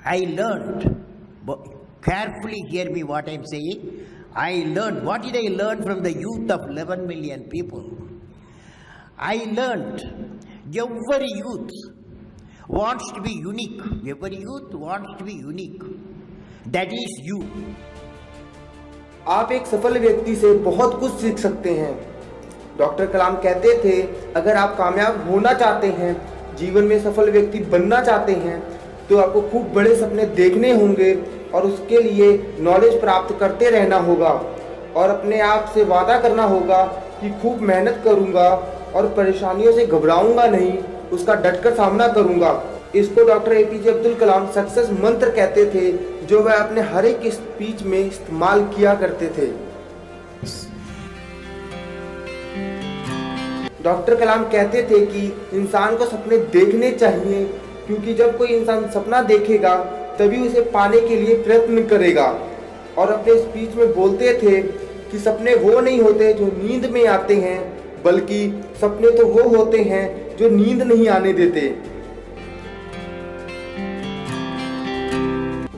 I learned, carefully hear me what I am saying. I learned, what did I learn from the youth of 11 million people? I learned every youth wants to be unique. Every youth wants to be unique. That is you. आप एक सफल व्यक्ति से बहुत कुछ सीख सकते हैं। डॉक्टर कलाम कहते थे, अगर आप कामयाब होना चाहते हैं, जीवन में सफल व्यक्ति बनना चाहते हैं, तो आपको खूब बड़े सपने देखने होंगे और उसके लिए नॉलेज प्राप्त करते रहना होगा और अपने आप से वादा करना होगा कि खूब मेहनत करूंगा और परेशानियों से घबराऊंगा नहीं, उसका डटकर सामना करूंगा। इसको doctor APJ Abdul Kalam success मंत्र कहते थे, जो वह अपने हर एक स्पीच में इस्तेमाल किया करते थे। डॉक्टर कलाम कहते थे कि इंसान को सपने देखने चाहिए, क्योंकि जब कोई इंसान सपना देखेगा तभी उसे पाने के लिए प्रयत्न करेगा। और अपने स्पीच में बोलते थे कि सपने वो नहीं होते जो नींद में आते हैं, बल्कि सपने तो वो होते हैं जो नींद नहीं आने देते।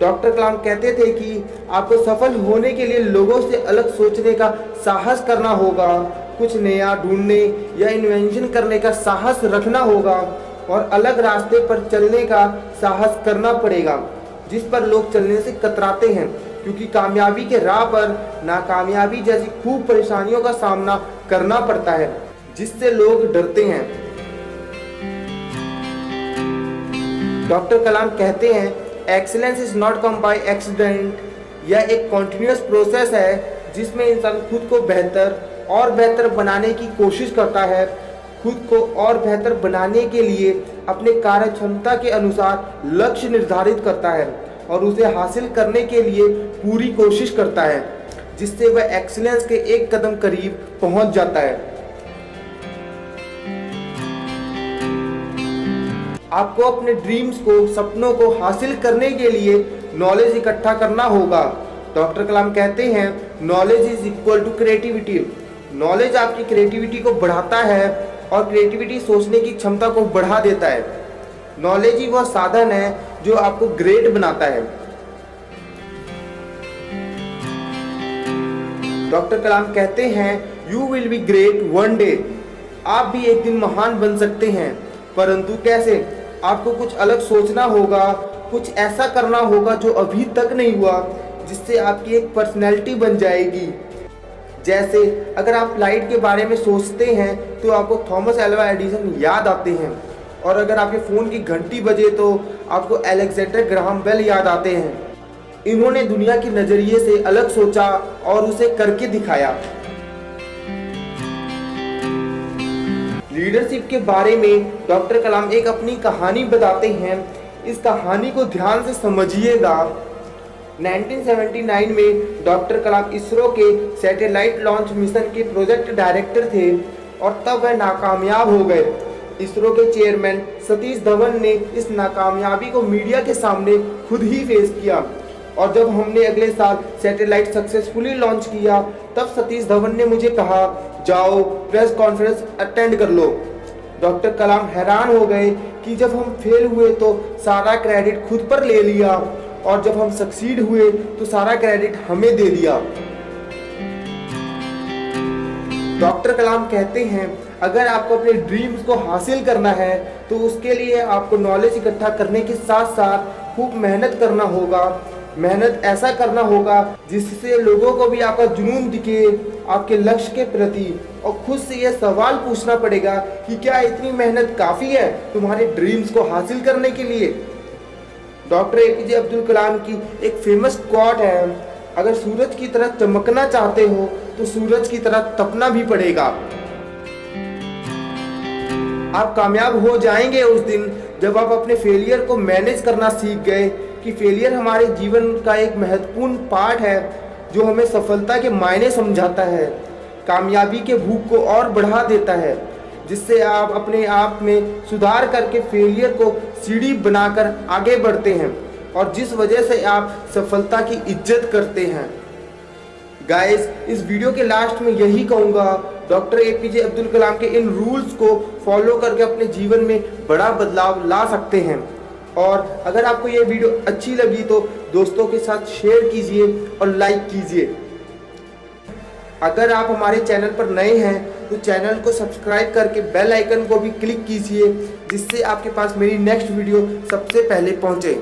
डॉक्टर कलाम कहते थे कि आपको सफल होने के लिए लोगों से अलग सोचने का साहस करना होगा, कुछ नया ढूंढने या इन्वेंशन करने का साहस रखना होगा और अलग रास्ते पर चलने का साहस करना पड़ेगा, जिस पर लोग चलने से कतराते हैं, क्योंकि कामयाबी के राह पर नाकामयाबी जैसी खूब परेशानियों का सामना करना पड़ता है, जिससे लोग डरते हैं। डॉक्टर कलाम कहते हैं, excellence is not come by accident. यह एक कॉन्टिन्यूअस प्रोसेस है जिसमें इंसान खुद को बेहतर और बेहतर बनाने की कोशिश करता है, खुद को और बेहतर बनाने के लिए अपने कार्य क्षमता के अनुसार लक्ष्य निर्धारित करता है और उसे हासिल करने के लिए पूरी कोशिश करता है, जिससे वह एक्सीलेंस के एक कदम करीब पहुंच जाता है। आपको अपने ड्रीम्स को, सपनों को हासिल करने के लिए नॉलेज इकट्ठा करना होगा। डॉक्टर कलाम कहते हैं, knowledge is equal to creativity. Knowledge आपकी क्रिएटिविटी को बढ़ाता है और क्रिएटिविटी सोचने की क्षमता को बढ़ा देता है। नॉलेज ही वह साधन है जो आपको ग्रेट बनाता है। डॉक्टर कलाम कहते हैं, you will be great one day. आप भी एक दिन महान बन सकते हैं, परंतु कैसे? आपको कुछ अलग सोचना होगा, कुछ ऐसा करना होगा जो अभी तक नहीं हुआ, जिससे आपकी एक पर्सनैलिटी बन जाएगी। जैसे अगर आप लाइट के बारे में सोचते हैं तो आपको थॉमस एल्वा एडिसन याद आते हैं, और अगर आपके फ़ोन की घंटी बजे तो आपको अलेक्जेंडर ग्राहम बेल याद आते हैं। इन्होंने दुनिया के नज़रिए से अलग सोचा और उसे करके दिखाया। लीडरशिप के बारे में डॉक्टर कलाम एक अपनी कहानी बताते हैं। इस कहानी को ध्यान से समझिएगा। 1979 में डॉक्टर कलाम इसरो के सैटेलाइट लॉन्च मिशन के प्रोजेक्ट डायरेक्टर थे और तब वह नाकामयाब हो गए। इसरो के चेयरमैन सतीश धवन ने इस नाकामयाबी को मीडिया के सामने खुद ही फेस किया, और जब हमने अगले साल सैटेलाइट सक्सेसफुली लॉन्च किया, तब सतीश धवन ने मुझे कहा, जाओ प्रेस कॉन्फ्रेंस अटेंड कर लो। डॉक्टर कलाम हैरान हो गए कि जब हम फेल हुए तो सारा क्रेडिट खुद पर ले लिया, और जब हम सक्सीड हुए तो सारा क्रेडिट हमें दे दिया। डॉक्टर कलाम कहते हैं, अगर आपको अपने ड्रीम्स को हासिल करना है तो उसके लिए आपको नॉलेज इकट्ठा करने के साथ साथ खूब मेहनत करना होगा। मेहनत ऐसा करना होगा जिससे लोगों को भी आपका जुनून दिखे आपके लक्ष्य के प्रति, और खुद से यह सवाल पूछना पड़ेगा कि क्या इतनी मेहनत काफ़ी है तुम्हारे ड्रीम्स को हासिल करने के लिए। डॉक्टर एपीजे अब्दुल कलाम की एक फेमस कोट है, अगर सूरज की तरह चमकना चाहते हो तो सूरज की तरह तपना भी पड़ेगा। आप कामयाब हो जाएंगे उस दिन जब आप अपने फेलियर को मैनेज करना सीख गए कि फेलियर हमारे जीवन का एक महत्वपूर्ण पार्ट है जो हमें सफलता के मायने समझाता है, कामयाबी के भूख को और बढ़ा देता है, जिससे आप अपने आप में सुधार करके फेलियर को सीढ़ी बनाकर आगे बढ़ते हैं और जिस वजह से आप सफलता की इज्जत करते हैं। गाइस, इस वीडियो के लास्ट में यही कहूँगा, डॉक्टर एपीजे अब्दुल कलाम के इन रूल्स को फॉलो करके अपने जीवन में बड़ा बदलाव ला सकते हैं और अगर आपको ये वीडियो अच्छी लगी तो दोस्तों के साथ शेयर कीजिए और लाइक कीजिए। अगर आप हमारे चैनल पर नए हैं तो चैनल को सब्सक्राइब करके बेल आइकन को भी क्लिक कीजिए, जिससे आपके पास मेरी नेक्स्ट वीडियो सबसे पहले पहुंचे।